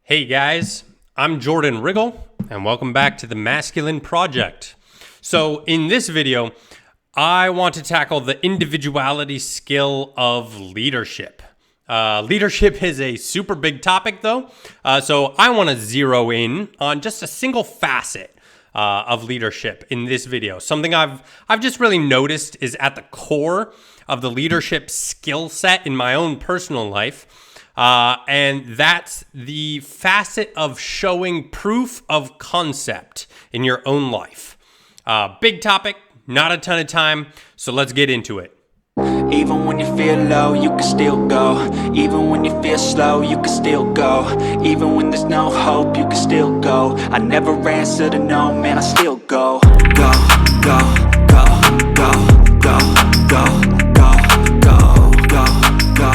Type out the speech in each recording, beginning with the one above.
Hey guys, I'm Jordan Riggle, and welcome back to the Masculine Project. So in this video, I want to tackle the individuality skill of leadership. Leadership is a super big topic though, so I want to zero in on just a single facet of leadership in this video. Something I've just really noticed is at the core of the leadership skill set in my own personal life. And that's the facet of showing proof of concept in your own life. Big topic, not a ton of time, so let's get into it. Even when you feel low, you can still go. Even when you feel slow, you can still go. Even when there's no hope, you can still go. I never answer to no, man, I still go. Go, go, go, go, go, go, go, go, go, go.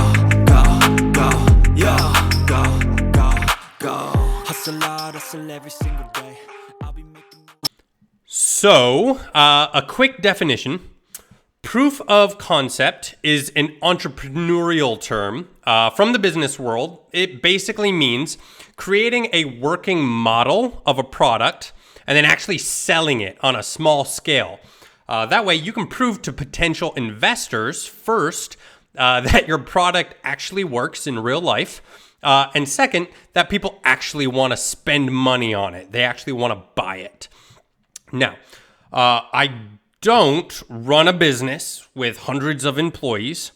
So, a quick definition. Proof of concept is an entrepreneurial term from the business world. It basically means creating a working model of a product and then actually selling it on a small scale. That way you can prove to potential investors first that your product actually works in real life. And second, that people actually want to spend money on it. They actually want to buy it. Now, I don't run a business with hundreds of employees.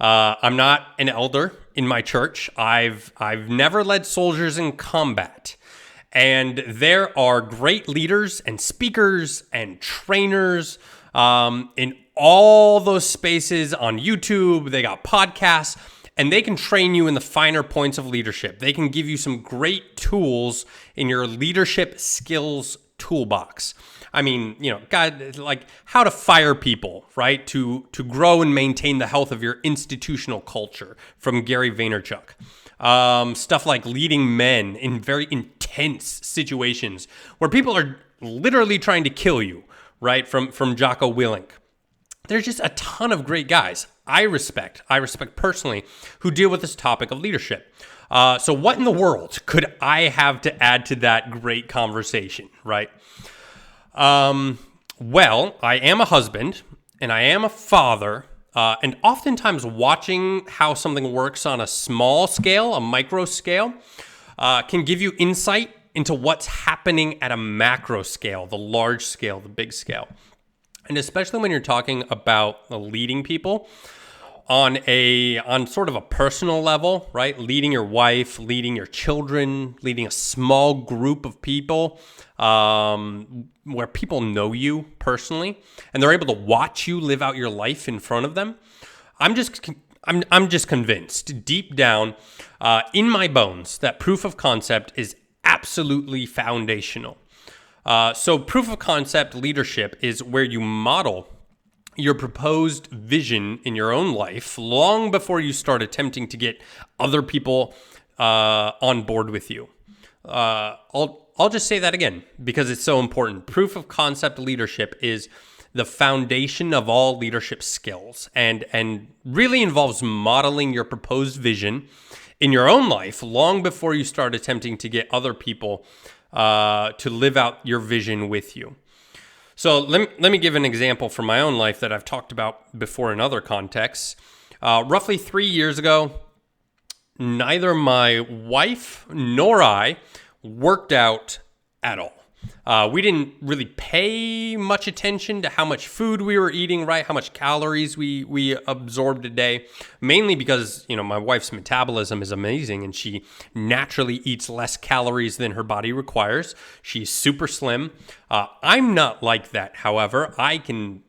I'm not an elder in my church. I've never led soldiers in combat. And there are great leaders and speakers and trainers in all those spaces on YouTube. They got podcasts. And they can train you in the finer points of leadership. They can give you some great tools in your leadership skills toolbox. I mean, God, like how to fire people, right? To grow and maintain the health of your institutional culture from Gary Vaynerchuk. Stuff like leading men in very intense situations where people are literally trying to kill you, right? From Jocko Willink. There's just a ton of great guys I respect personally who deal with this topic of leadership. So what in the world could I have to add to that great conversation, right? Well, I am a husband and I am a father, and oftentimes watching how something works on a small scale, a micro scale, can give you insight into what's happening at a macro scale, the large scale, the big scale. And especially when you're talking about leading people on sort of a personal level, right? Leading your wife, leading your children, leading a small group of people where people know you personally and they're able to watch you live out your life in front of them. I'm just convinced deep down in my bones that proof of concept is absolutely foundational. So proof of concept leadership is where you model your proposed vision in your own life long before you start attempting to get other people on board with you. I'll just say that again because it's so important. Proof of concept leadership is the foundation of all leadership skills and really involves modeling your proposed vision in your own life long before you start attempting to get other people to live out your vision with you. So let me give an example from my own life that I've talked about before in other contexts. Roughly 3 years ago, neither my wife nor I worked out at all. We didn't really pay much attention to how much food we were eating, right? How much calories we absorbed a day, mainly because, my wife's metabolism is amazing and she naturally eats less calories than her body requires. She's super slim. I'm not like that. However, I can,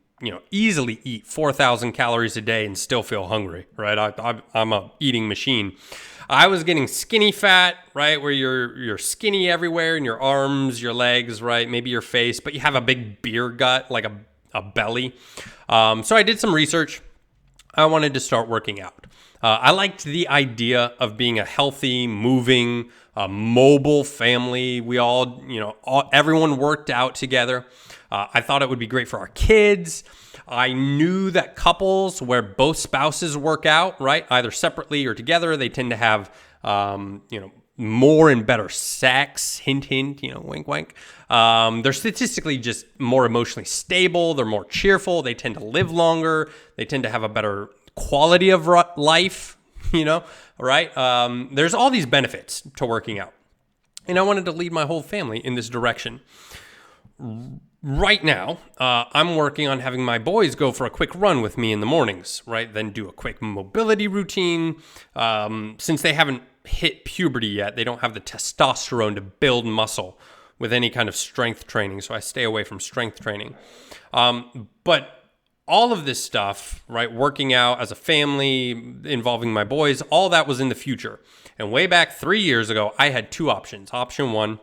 easily eat 4,000 calories a day and still feel hungry, right? I'm a eating machine. I was getting skinny fat, right? Where you're skinny everywhere in your arms, your legs, right? Maybe your face, but you have a big beer gut, like a belly. So I did some research. I wanted to start working out. I liked the idea of being a healthy, moving, mobile family. We all, everyone worked out together. I thought it would be great for our kids. I knew that couples where both spouses work out, right, either separately or together, they tend to have, more and better sex, hint, hint, wink, wink. They're statistically just more emotionally stable. They're more cheerful. They tend to live longer. They tend to have a better quality of life, right? There's all these benefits to working out. And I wanted to lead my whole family in this direction. Right now, I'm working on having my boys go for a quick run with me in the mornings, right? Then do a quick mobility routine. Since they haven't hit puberty yet, they don't have the testosterone to build muscle with any kind of strength training. So I stay away from strength training. But all of this stuff, right? Working out as a family, involving my boys, all that was in the future. And way back 3 years ago, I had two options. Option one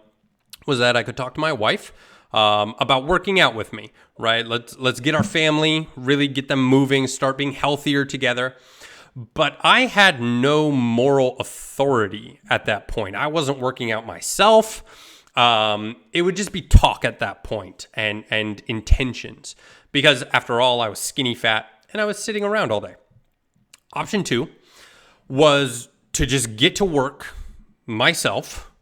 was that I could talk to my wife about working out with me, right? Let's get our family, really get them moving, start being healthier together. But I had no moral authority at that point. I wasn't working out myself. It would just be talk at that point and intentions. Because after all, I was skinny fat and I was sitting around all day. Option two was to just get to work myself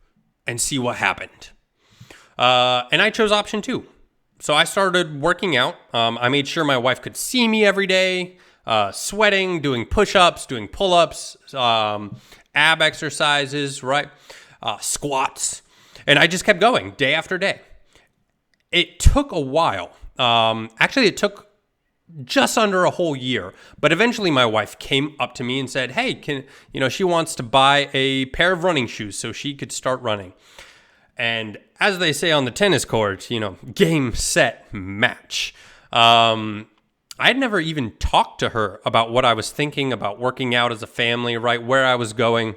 and see what happened. And I chose option two. So I started working out. I made sure my wife could see me every day, sweating, doing push-ups, doing pull-ups, ab exercises, right? Squats. And I just kept going day after day. It took a while. Actually, it took just under a whole year. But eventually my wife came up to me and said, hey, she wants to buy a pair of running shoes so she could start running. And as they say on the tennis court, game, set, match. I'd never even talked to her about what I was thinking about working out as a family, right? Where I was going.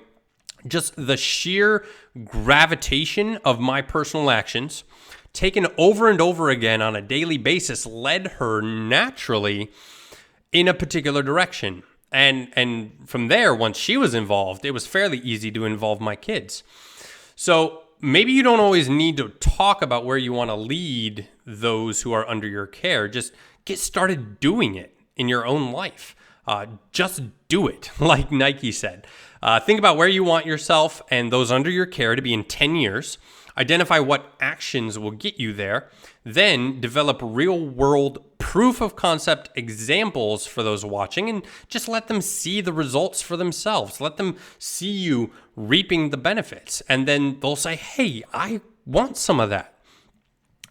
Just the sheer gravitation of my personal actions, taken over and over again on a daily basis, led her naturally in a particular direction. And from there, once she was involved, it was fairly easy to involve my kids. So maybe you don't always need to talk about where you want to lead those who are under your care. Just get started doing it in your own life. Just do it, like Nike said. Think about where you want yourself and those under your care to be in 10 years. Identify what actions will get you there. Then develop real-world proof of concept examples for those watching and just let them see the results for themselves. Let them see you reaping the benefits. And then they'll say, hey, I want some of that.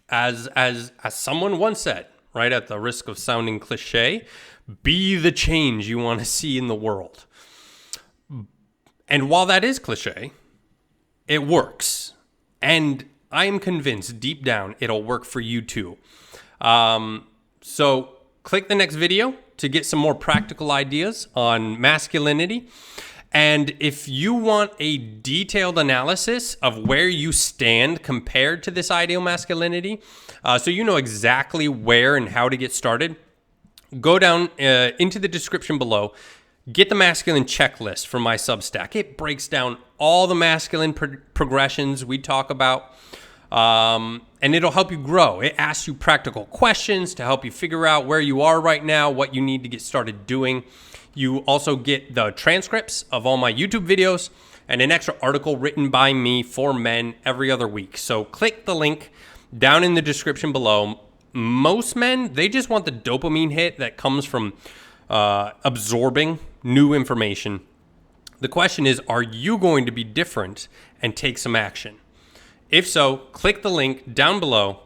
As someone once said, right, at the risk of sounding cliche, be the change you want to see in the world. And while that is cliche, it works. And I am convinced deep down it'll work for you too. So click the next video to get some more practical ideas on masculinity. And if you want a detailed analysis of where you stand compared to this ideal masculinity, so you know exactly where and how to get started, go down into the description below. Get the masculine checklist from my Substack. It breaks down all the masculine progressions we talk about, and it'll help you grow. It asks you practical questions to help you figure out where you are right now, what you need to get started doing. You also get the transcripts of all my YouTube videos and an extra article written by me for men every other week. So click the link down in the description below. Most men, they just want the dopamine hit that comes from absorbing new information. The question is, are you going to be different and take some action? If so, click the link down below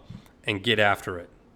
and get after it.